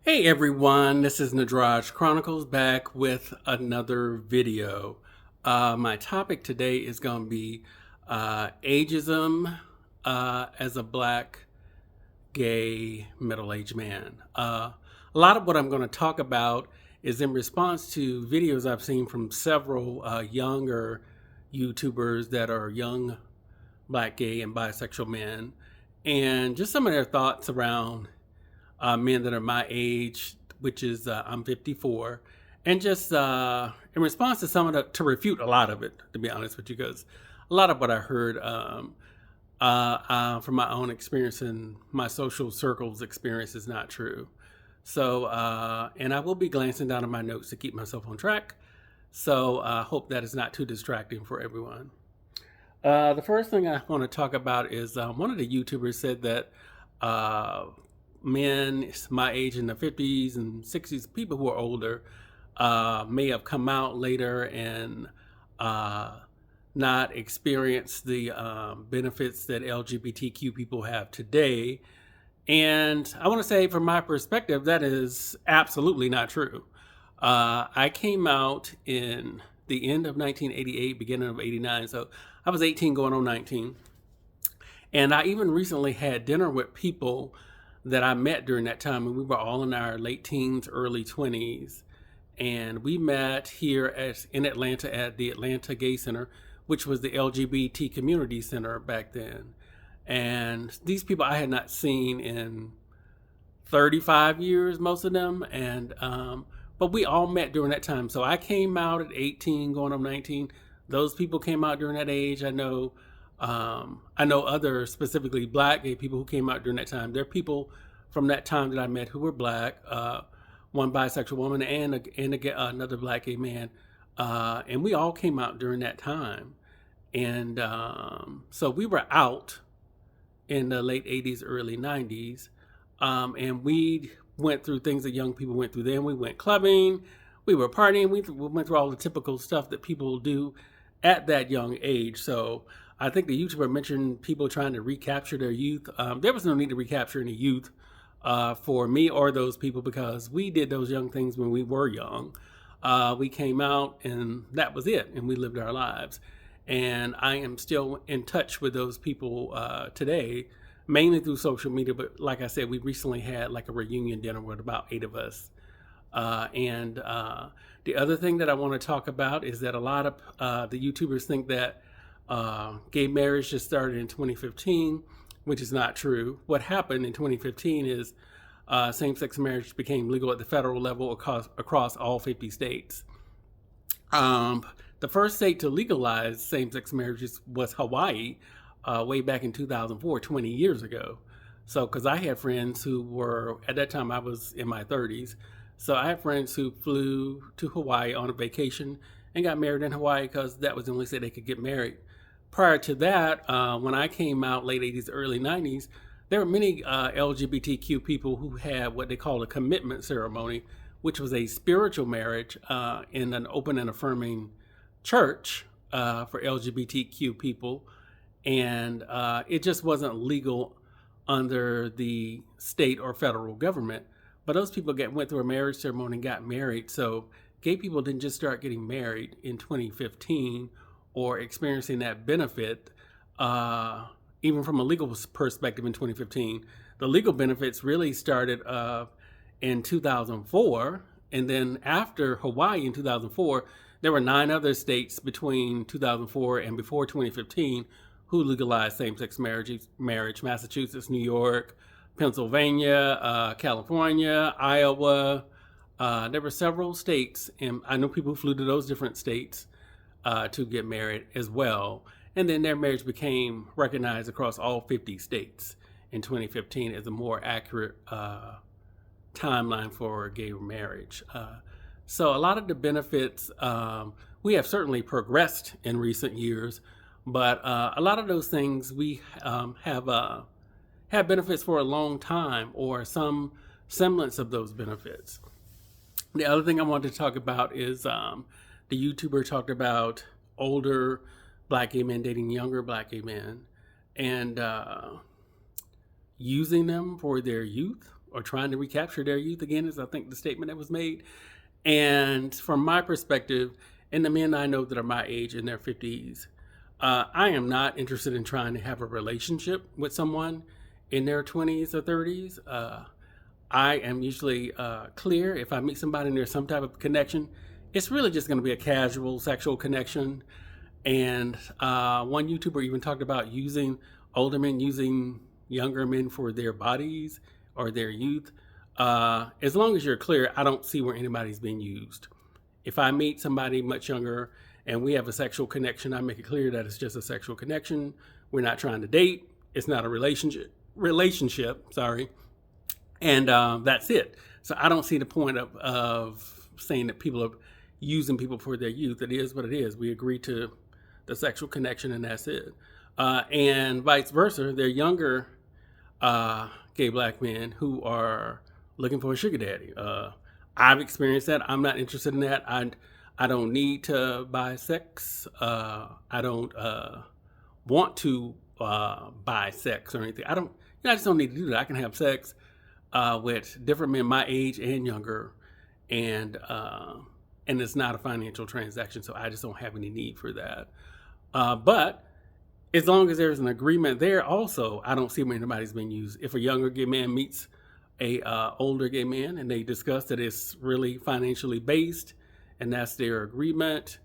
Hey everyone, this is Nadraj Chronicles back with another video. My topic today is going to be ageism as a black, gay, middle-aged man. A lot of what I'm going to talk about is in response to videos I've seen from several younger YouTubers that are young black, gay, and bisexual men, and just some of their thoughts around men that are my age, which is I'm 54, and just in response to some of to refute a lot of it, to be honest with you, because a lot of what I heard from my own experience and my social circles experience is not true. So, and I will be glancing down at my notes to keep myself on track. So I hope that is not too distracting for everyone. The first thing I want to talk about is one of the YouTubers said that men my age in the 50s and 60s, people who are older, may have come out later and not experienced the benefits that LGBTQ people have today. And I want to say, from my perspective, that is absolutely not true. I came out in the end of 1988, beginning of 89. So I was 18 going on 19. And I even recently had dinner with people that I met during that time, and we were all in our late teens, early 20s. And we met here in Atlanta at the Atlanta Gay Center, which was the LGBT community center back then. And these people I had not seen in 35 years, most of them. And but we all met during that time. So I came out at 18, going on 19. Those people came out during that age. I know other specifically black gay people who came out during that time. There are people from that time that I met who were black, one bisexual woman and another black gay man, and we all came out during that time. And so we were out in the late 80s, early 90s, and we went through things that young people went through then. We went clubbing, we were partying, we went through all the typical stuff that people do at that young age. So I think the YouTuber mentioned people trying to recapture their youth. There was no need to recapture any youth for me or those people, because we did those young things when we were young. We came out and that was it, and we lived our lives. And I am still in touch with those people today, mainly through social media. But like I said, we recently had like a reunion dinner with about 8 of us. And the other thing that I want to talk about is that a lot of the YouTubers think that gay marriage just started in 2015, which is not true. What happened in 2015 is same-sex marriage became legal at the federal level across all 50 states. The first state to legalize same-sex marriages was Hawaii way back in 2004, 20 years ago. So, because I had friends who were, at that time I was in my 30s, so I had friends who flew to Hawaii on a vacation and got married in Hawaii because that was the only state they could get married. Prior to that, when I came out late 80s, early 90s, there were many LGBTQ people who had what they called a commitment ceremony, which was a spiritual marriage in an open and affirming church for LGBTQ people. And it just wasn't legal under the state or federal government. But those people went through a marriage ceremony and got married. So gay people didn't just start getting married in 2015 or experiencing that benefit, even from a legal perspective in 2015. The legal benefits really started in 2004. And then after Hawaii in 2004, there were 9 other states between 2004 and before 2015 who legalized same-sex marriage: Massachusetts, New York, Pennsylvania, California, Iowa. There were several states, and I know people who flew to those different states to get married as well. And then their marriage became recognized across all 50 states in 2015 as a more accurate timeline for gay marriage. So a lot of the benefits, we have certainly progressed in recent years, but a lot of those things we have benefits for a long time, or some semblance of those benefits. The other thing I wanted to talk about is the YouTuber talked about older black gay men dating younger black gay men and using them for their youth or trying to recapture their youth again, is I think the statement that was made. And from my perspective, and the men I know that are my age in their 50s, I am not interested in trying to have a relationship with someone in their 20s or 30s. I am usually clear if I meet somebody and there's some type of connection, it's really just going to be a casual sexual connection. And one YouTuber even talked about using older men using younger men for their bodies or their youth. As long as you're clear, I don't see where anybody's being used. If I meet somebody much younger and we have a sexual connection, I make it clear that it's just a sexual connection. We're not trying to date. It's not a relationship, sorry. And that's it. So I don't see the point of saying that people are using people for their youth. It is what it is. We agree to the sexual connection and that's it. And vice versa, they're younger gay black men who are looking for a sugar daddy. I've experienced that. I'm not interested in that. I don't need to buy sex. I don't want to buy sex or anything. I just don't need to do that. I can have sex with different men my age and younger, and it's not a financial transaction. So I just don't have any need for that. But as long as there's an agreement there, also I don't see where anybody's being used. If a younger gay man meets a older gay man and they discuss that it's really financially based and that's their agreement,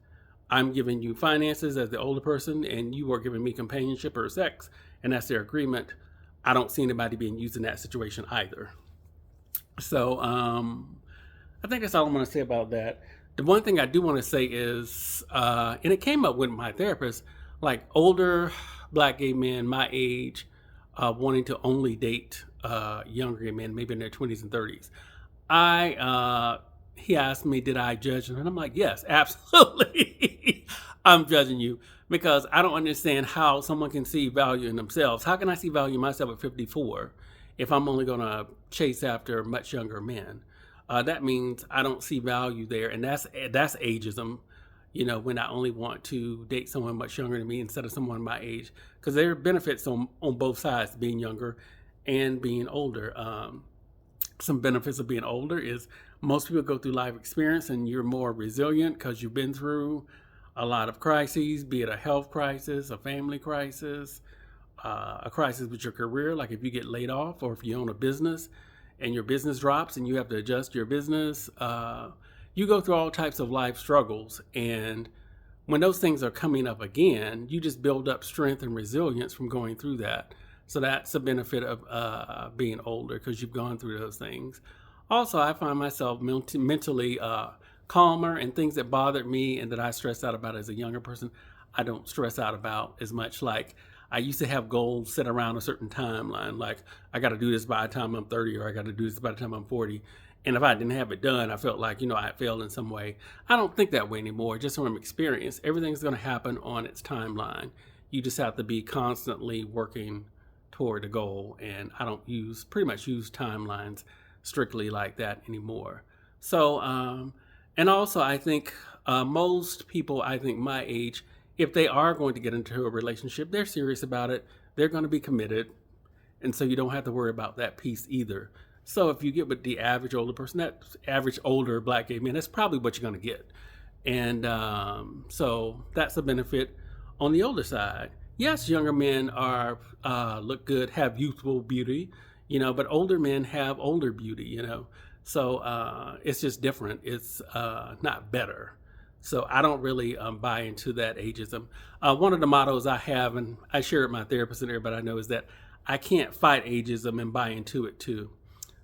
I'm giving you finances as the older person and you are giving me companionship or sex, and that's their agreement, I don't see anybody being used in that situation either. So I think that's all I'm going to say about that. The one thing I do want to say is, and it came up with my therapist, like older black gay men my age wanting to only date younger gay men, maybe in their 20s and 30s. He asked me, did I judge him? And I'm like, yes, absolutely. I'm judging you because I don't understand how someone can see value in themselves. How can I see value in myself at 54 if I'm only going to chase after much younger men? That means I don't see value there. And that's ageism, when I only want to date someone much younger than me instead of someone my age, because there are benefits on both sides, being younger and being older. Some benefits of being older is most people go through life experience and you're more resilient because you've been through a lot of crises, be it a health crisis, a family crisis, a crisis with your career, like if you get laid off or if you own a business and your business drops and you have to adjust your business. You go through all types of life struggles. And when those things are coming up again, you just build up strength and resilience from going through that. So that's a benefit of being older because you've gone through those things. Also, I find myself mentally calmer, and things that bothered me and that I stressed out about as a younger person, I don't stress out about as much. Like I used to have goals set around a certain timeline. Like I got to do this by the time I'm 30 or I got to do this by the time I'm 40. And if I didn't have it done, I felt like, I had failed in some way. I don't think that way anymore. Just from experience, everything's going to happen on its timeline. You just have to be constantly working toward a goal. And I don't pretty much use timelines strictly like that anymore. So, and also I think most people, my age, if they are going to get into a relationship, they're serious about it. They're going to be committed. And so you don't have to worry about that piece either. So if you get with the average older person, that average older black gay man, that's probably what you're going to get. And so that's a benefit on the older side. Yes, younger men are look good, have youthful beauty, but older men have older beauty, So it's just different. It's not better. So I don't really buy into that ageism. One of the mottos I have, and I share it with my therapist and everybody I know, is that I can't fight ageism and buy into it too.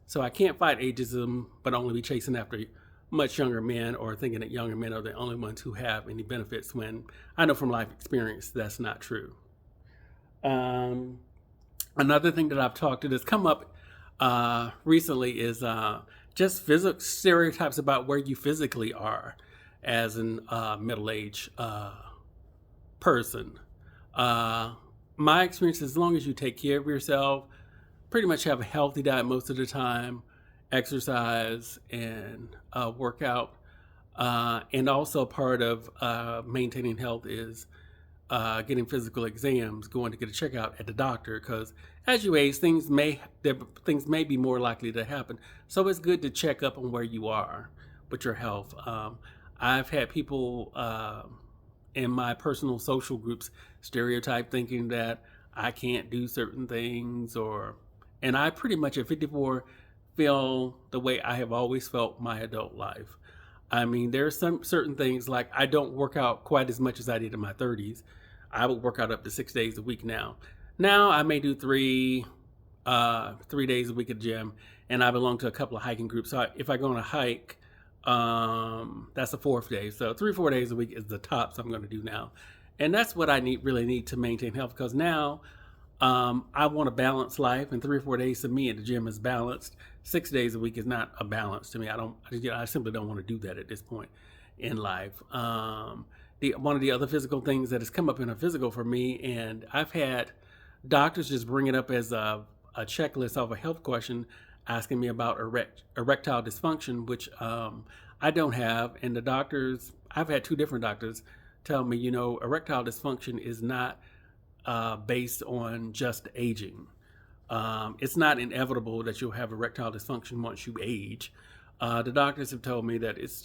So I can't fight ageism, but only be chasing after much younger men or thinking that younger men are the only ones who have any benefits, when I know from life experience that's not true. Another thing that I've talked to that's come up recently is just physical stereotypes about where you physically are as an middle-aged person. My experience is, as long as you take care of yourself, pretty much have a healthy diet most of the time, exercise and work out. And also part of maintaining health is getting physical exams, going to get a checkout at the doctor, because as you age, things may be more likely to happen. So it's good to check up on where you are with your health. I've had people in my personal social groups stereotype thinking that I can't do certain things, and I pretty much at 54 feel the way I have always felt my adult life. I mean, there's some certain things like I don't work out quite as much as I did in my 30s. I would work out up to 6 days a week now. Now I may do 3 days a week at the gym, and I belong to a couple of hiking groups. So if I go on a hike, that's the fourth day. So 3-4 days a week is the tops I'm going to do now, and that's what I really need to maintain health. Because now I want a balanced life, and 3 or 4 days to me at the gym is balanced. 6 days a week is not a balance to me. I simply don't want to do that at this point in life. One of the other physical things that has come up in a physical for me, and I've had doctors just bring it up as a checklist of a health question, asking me about erectile dysfunction, which I don't have. And the doctors, I've had 2 different doctors tell me, erectile dysfunction is not based on just aging. It's not inevitable that you'll have erectile dysfunction once you age. The doctors have told me that it's,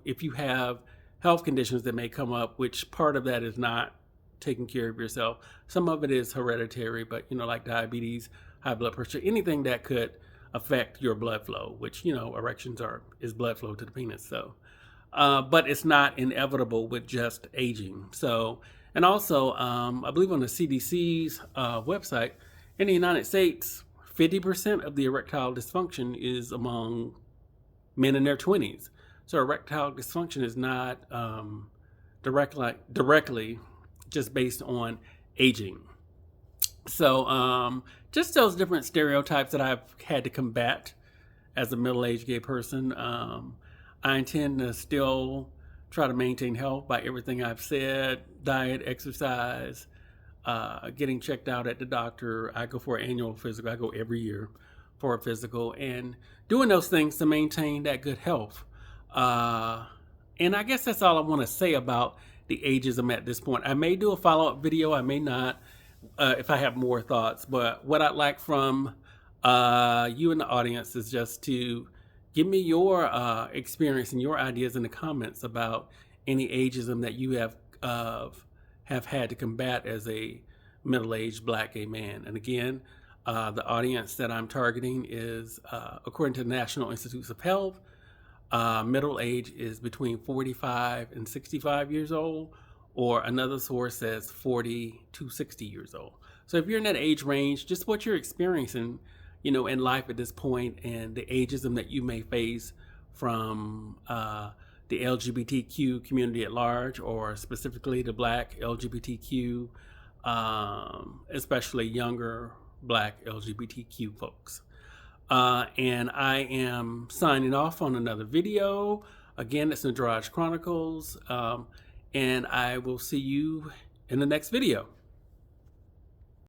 if you have health conditions that may come up, which part of that is not taking care of yourself. Some of it is hereditary, but, like diabetes, high blood pressure, anything that could affect your blood flow, which, erections is blood flow to the penis. So, but it's not inevitable with just aging. So, and also, I believe on the CDC's website, in the United States, 50% of the erectile dysfunction is among men in their 20s. So erectile dysfunction is not directly just based on aging. So just those different stereotypes that I've had to combat as a middle-aged gay person. I intend to still try to maintain health by everything I've said: diet, exercise, getting checked out at the doctor. I go for an annual physical. I go every year for a physical, and doing those things to maintain that good health. And I guess that's all I want to say about the ageism at this point. I may do a follow-up video. I may not, if I have more thoughts. But what I'd like from you in the audience is just to give me your experience and your ideas in the comments about any ageism that you have had to combat as a middle-aged Black gay man. And again, the audience that I'm targeting is, according to the National Institutes of Health, middle age is between 45 and 65 years old, or another source says 40 to 60 years old. So if you're in that age range, just what you're experiencing, in life at this point, and the ageism that you may face from the LGBTQ community at large, or specifically the Black LGBTQ, especially younger Black LGBTQ folks. And I am signing off on another video. Again, it's the Garage Chronicles, and I will see you in the next video.